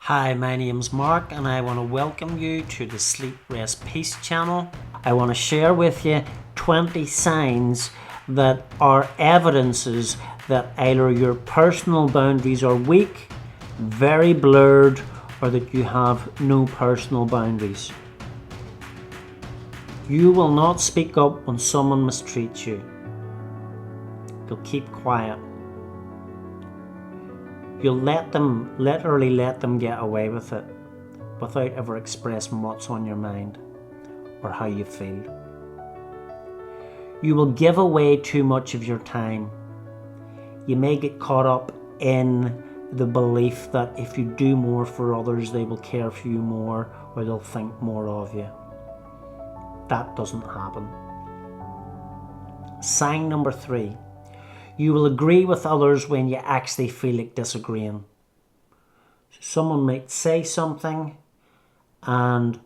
Hi, my name's Mark and I want to welcome you to the Sleep Rest Peace channel. I want to share with you 20 signs that are evidences that either your personal boundaries are weak, very blurred, or that you have no personal boundaries. You will not speak up when someone mistreats you. You'll keep quiet. You'll literally let them get away with it without ever expressing what's on your mind or how you feel. You will give away too much of your time. You may get caught up in the belief that if you do more for others, they will care for you more or they'll think more of you. That doesn't happen. Sign number 3. You will agree with others when you actually feel like disagreeing. Someone might say something and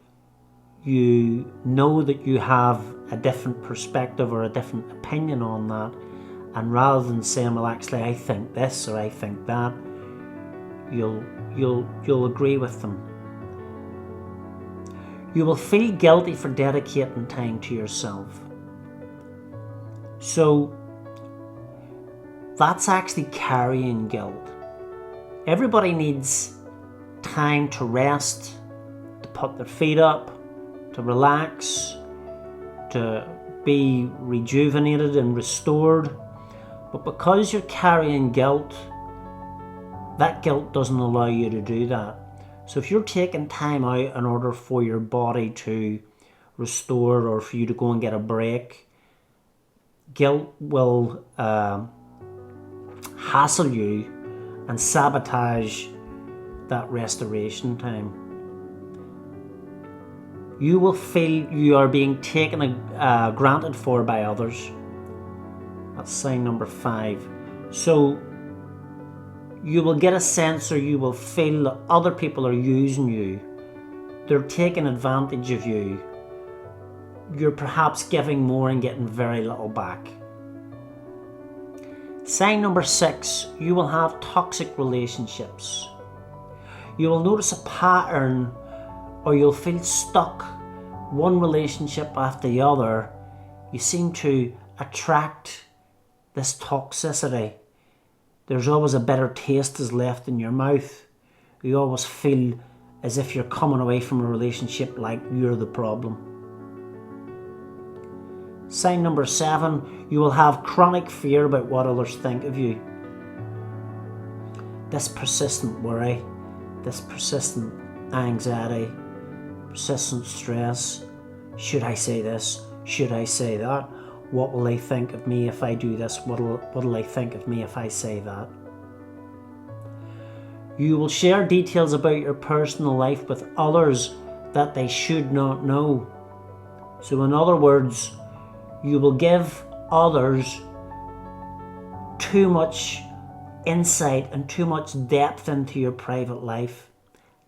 you know that you have a different perspective or a different opinion on that, and rather than saying, well, actually I think this or I think that, you'll agree with them. You will feel guilty for dedicating time to yourself. So that's actually carrying guilt. Everybody needs time to rest, to put their feet up, to relax, to be rejuvenated and restored. But because you're carrying guilt, that guilt doesn't allow you to do that. So if you're taking time out in order for your body to restore or for you to go and get a break, guilt will hassle you and sabotage that restoration time. You will feel you are being taken granted for by others. That's sign number 5. So you will get a sense, or you will feel that other people are using you. They're taking advantage of you. You're perhaps giving more and getting very little back. Sign number 6, you will have toxic relationships. You will notice a pattern, or you'll feel stuck. One relationship after the other, you seem to attract this toxicity. There's always a bitter taste is left in your mouth. You always feel as if you're coming away from a relationship like you're the problem. Sign number 7, you will have chronic fear about what others think of you. This persistent worry, this persistent anxiety, persistent stress. Should I say this? Should I say that? What will they think of me if I do this? What'll they think of me if I say that? You will share details about your personal life with others that they should not know. So in other words, you will give others too much insight and too much depth into your private life.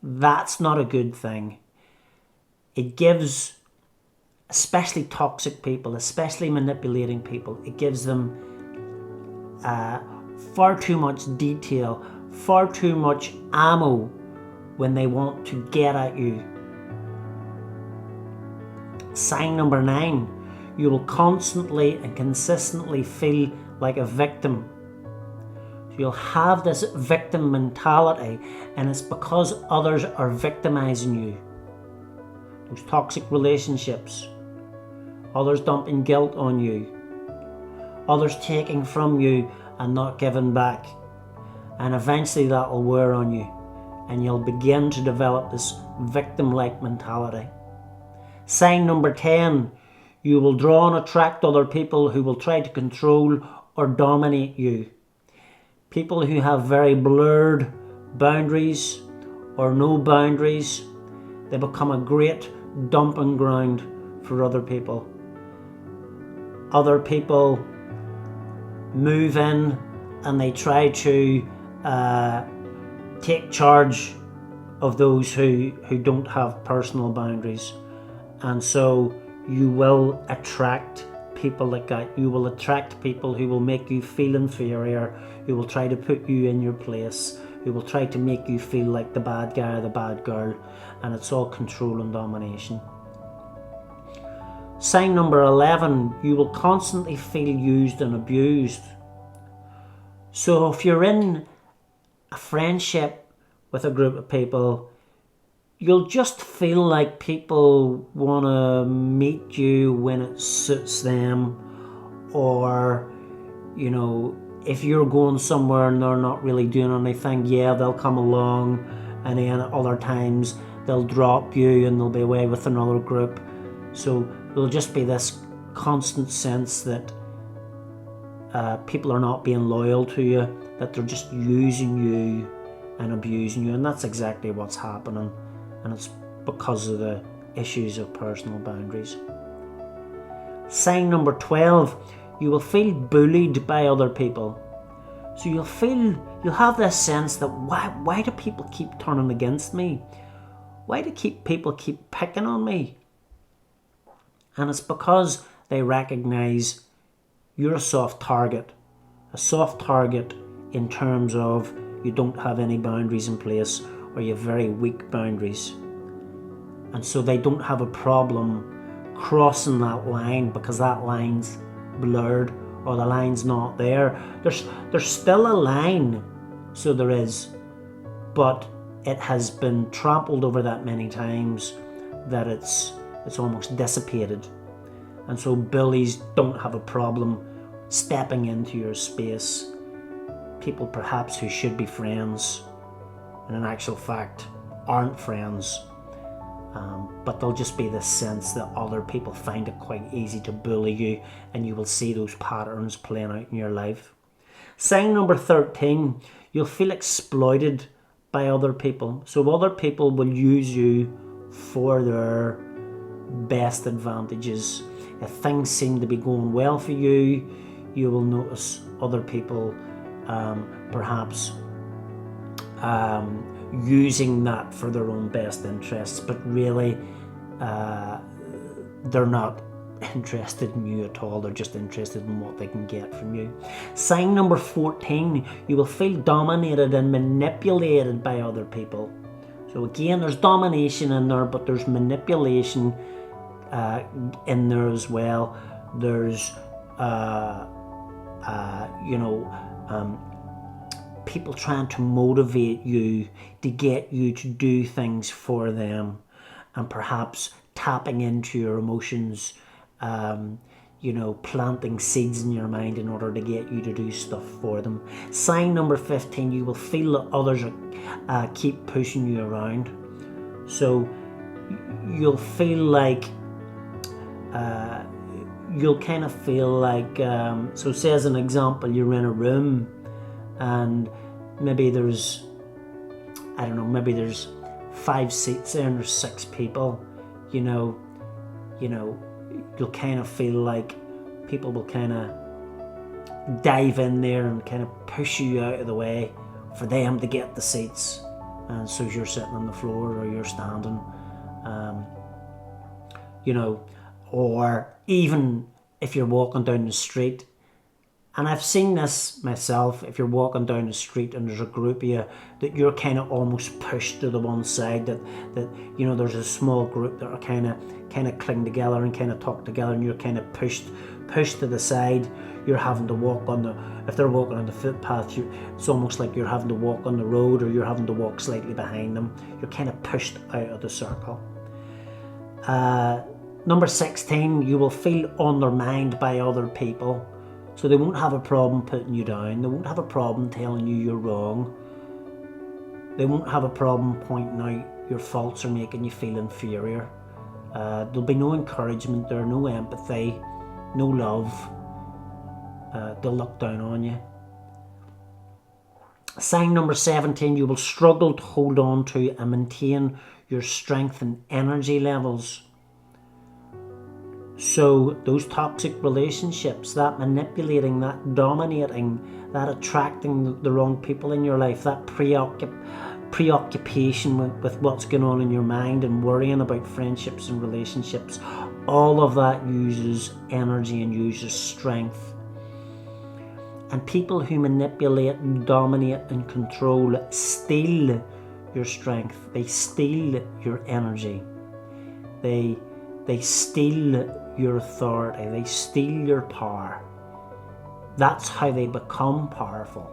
That's not a good thing. It gives, especially toxic people, especially manipulating people, it gives them far too much detail, far too much ammo when they want to get at you. Sign number 9, you will constantly and consistently feel like a victim. You'll have this victim mentality, and it's because others are victimizing you. Those toxic relationships, others dumping guilt on you, others taking from you and not giving back, and eventually that will wear on you and you'll begin to develop this victim-like mentality. Sign number 10, you will draw and attract other people who will try to control or dominate you. People who have very blurred boundaries or no boundaries, they become a great dumping ground for other people. Other people move in and they try to take charge of those who don't have personal boundaries. And so you will attract people like that. You will attract people who will make you feel inferior, who will try to put you in your place, who will try to make you feel like the bad guy or the bad girl, and it's all control and domination. Sign number 11, you will constantly feel used and abused. So if you're in a friendship with a group of people, you'll just feel like people want to meet you when it suits them, or, you know, if you're going somewhere and they're not really doing anything, yeah, they'll come along, and then at other times they'll drop you and they'll be away with another group. So there'll just be this constant sense that people are not being loyal to you, that they're just using you and abusing you, and that's exactly what's happening, and it's because of the issues of personal boundaries. Sign number 12, you will feel bullied by other people. So you'll have this sense that why do people keep turning against me? Why do people keep picking on me? And it's because they recognize you're a soft target in terms of you don't have any boundaries in place, or you have very weak boundaries. And so they don't have a problem crossing that line, because that line's blurred, or the line's not there. There's still a line, so there is, but it has been trampled over that many times that it's almost dissipated. And so bullies don't have a problem stepping into your space. People perhaps who should be friends, and in actual fact aren't friends, but there'll just be this sense that other people find it quite easy to bully you, and you will see those patterns playing out in your life. Sign number 13, you'll feel exploited by other people. So other people will use you for their best advantages. If things seem to be going well for you, you will notice other people perhaps using that for their own best interests, but really they're not interested in you at all. They're just interested in what they can get from you. Sign number 14, you will feel dominated and manipulated by other people. So again, there's domination in there, but there's manipulation in there as well. There's people trying to motivate you to get you to do things for them, and perhaps tapping into your emotions, planting seeds in your mind in order to get you to do stuff for them. Sign number 15, you will feel that others keep pushing you around. So you'll feel like so say as an example, you're in a room and maybe there's 5 seats there and there's 6 people, you'll kind of feel like people will kind of dive in there and kind of push you out of the way for them to get the seats, and so you're sitting on the floor or you're standing, or even if you're walking down the street. And I've seen this myself, if you're walking down the street and there's a group of you, that you're kind of almost pushed to the one side, that there's a small group that are kind of cling together and kind of talk together, and you're kind of pushed to the side. You're having to walk if they're walking on the footpath, it's almost like you're having to walk on the road, or you're having to walk slightly behind them. You're kind of pushed out of the circle. Number 16, you will feel undermined by other people. So they won't have a problem putting you down. They won't have a problem telling you you're wrong. They won't have a problem pointing out your faults or making you feel inferior. There'll be no encouragement there, no empathy, no love. They'll look down on you. Sign number 17, you will struggle to hold on to and maintain your strength and energy levels. So those toxic relationships, that manipulating, that dominating, that attracting the wrong people in your life, that preoccupation with what's going on in your mind and worrying about friendships and relationships, all of that uses energy and uses strength. And people who manipulate, dominate and control steal your strength. They steal your energy. They steal your authority. They steal your power. That's how they become powerful.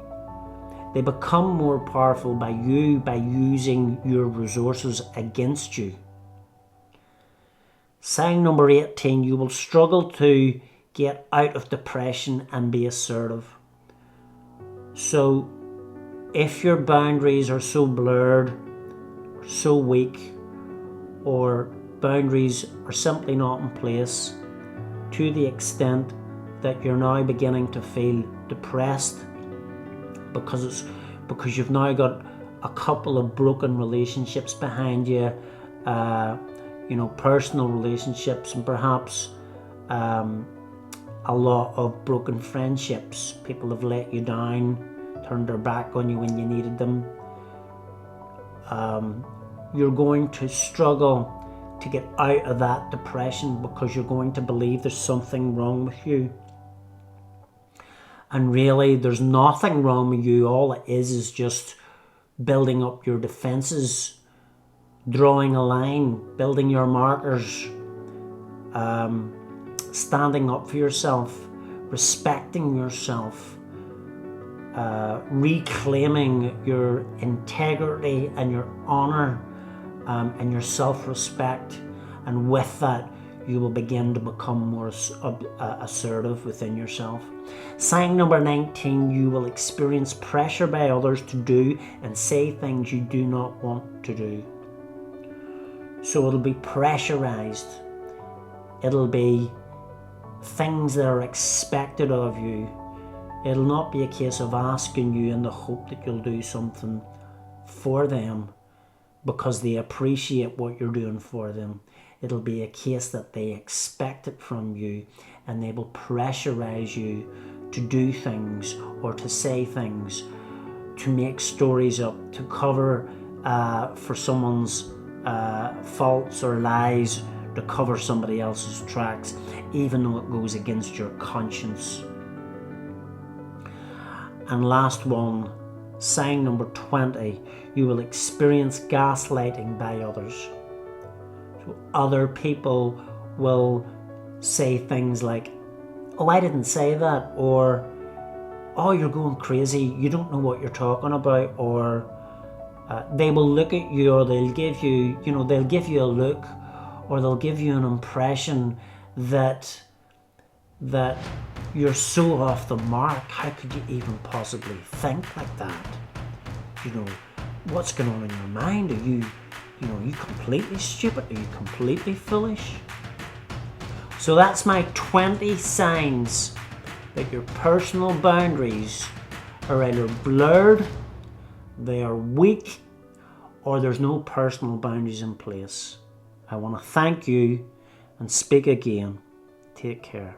They become more powerful by using your resources against you. Sign number 18, you will struggle to get out of depression and be assertive. So if your boundaries are so blurred, or so weak, or boundaries are simply not in place to the extent that you're now beginning to feel depressed because you've now got a couple of broken relationships behind you, personal relationships, and perhaps a lot of broken friendships. People have let you down, turned their back on you when you needed them. You're going to struggle to get out of that depression because you're going to believe there's something wrong with you. And really, there's nothing wrong with you. All it is just building up your defenses, drawing a line, building your markers, standing up for yourself, respecting yourself, reclaiming your integrity and your honor and your self-respect. And with that, you will begin to become more assertive within yourself. Sign number 19, you will experience pressure by others to do and say things you do not want to do. So it'll be pressurized. It'll be things that are expected of you. It'll not be a case of asking you in the hope that you'll do something for them because they appreciate what you're doing for them. It'll be a case that they expect it from you, and they will pressurize you to do things or to say things, to make stories up, to cover for someone's faults or lies, to cover somebody else's tracks, even though it goes against your conscience. And last one, sign number 20, you will experience gaslighting by others. So other people will say things like, "Oh, I didn't say that," or "Oh, you're going crazy, you don't know what you're talking about," or they will look at you, or they'll give you, they'll give you a look, or they'll give you an impression that you're so off the mark. How could you even possibly think like that? What's going on in your mind? Are you completely stupid? Are you completely foolish? So that's my 20 signs that your personal boundaries are either blurred, they are weak, or there's no personal boundaries in place. I want to thank you and speak again. Take care.